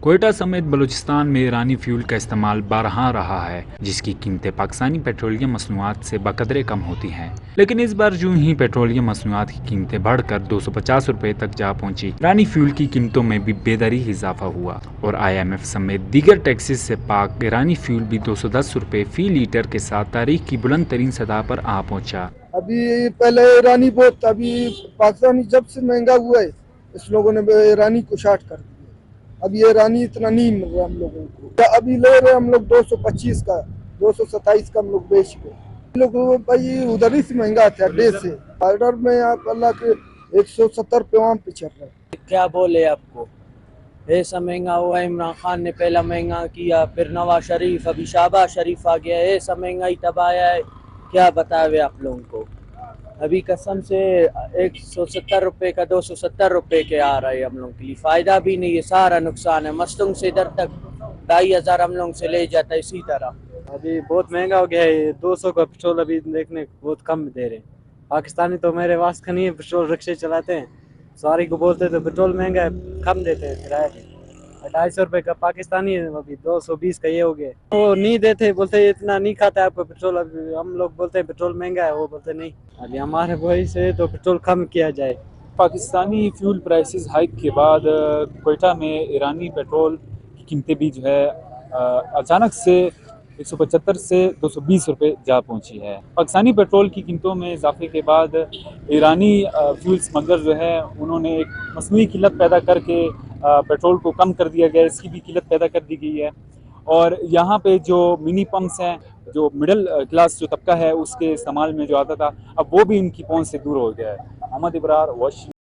کوئٹہ سمیت بلوچستان میں ایرانی فیول کا استعمال بارہا رہا ہے، جس کی قیمتیں پاکستانی پیٹرولیم مصنوعات سے بقدرے کم ہوتی ہیں، لیکن اس بار یوں ہی پیٹرولیم مصنوعات کی قیمتیں بڑھ کر 250 روپے تک جا پہنچی۔ ایرانی فیول کی قیمتوں میں بھی بے دری اضافہ ہوا اور IMF سمیت دیگر ٹیکسز سے پاک ایرانی فیول بھی 210 روپے فی لیٹر کے ساتھ تاریخ کی بلند ترین سطح پر آ پہنچا۔ ابھی پہلے ایرانی بہت، ابھی پاکستانی جب سے مہنگا ہوا ہے اس لوگوں نے ایرانی کو شارٹ کر دیا۔ اب یہ ایرانی اتنا نہیں مل رہا ہم لوگوں کو، ابھی لے رہے ہم لوگ 225 کا، 227 کا ہم لوگ بیچ گئے۔ لوگ بھائی ادھر ہی سے مہنگا تھا ڈے سے، آرڈر میں آپ اللہ کے 170 پہ وہاں پہ چل رہا ہے۔ کیا بولے آپ کو، ایسا مہنگا ہوا، عمران خان نے پہلا مہنگا کیا، پھر نواز شریف، ابھی شہباز شریف آ گیا، ایسا مہنگائی تبایا ہے کیا بتاوے آپ لوگوں کو۔ ابھی قسم سے 170 روپے کا 270 روپے کے آ رہا ہے ہم لوگوں کے لیے، فائدہ بھی نہیں ہے، سارا نقصان ہے۔ مستنگ سے ادھر تک 2500 ہم لوگوں سے لے جاتا ہے اسی طرح۔ ابھی بہت مہنگا ہو گیا ہے، 200 کا پیٹرول ابھی دیکھنے بہت کم دے رہے ہیں۔ پاکستانی تو میرے واس کا نہیں ہے، پیٹرول رکشے چلاتے ہیں، سواری کو بولتے تو پیٹرول مہنگا ہے کم دیتے ہیں کرایہ۔ 250 روپے کا پاکستانی ہے، ابھی 220 کا یہ ہو گیا۔ وہ نہیں دیتے، بولتے اتنا نہیں کھاتا ہے آپ کو پیٹرول۔ ابھی ہم لوگ بولتے ہیں پیٹرول مہنگا ہے، وہ بولتے نہیں۔ ابھی ہمارے وہی سے تو پیٹرول کم کیا جائے۔ پاکستانی فیول پرائسز ہائیک کے بعد کوئٹہ میں ایرانی پیٹرول کی قیمتیں بھی جو ہے اچانک سے 175 سے 220 روپے جا پہنچی ہے۔ پاکستانی پیٹرول کی قیمتوں میں اضافے کے بعد ایرانی فیول سمگلر جو ہے انہوں نے ایک مصنوعی قلت پیدا کر کے پیٹرول کو کم کر دیا گیا، اس کی بھی قلت پیدا کر دی گئی ہے، اور یہاں پہ جو منی پمپس ہیں، جو مڈل کلاس جو طبقہ ہے اس کے استعمال میں جو آتا تھا، اب وہ بھی ان کی پہنچ سے دور ہو گیا ہے۔ محمد ابرار، واشنگٹن۔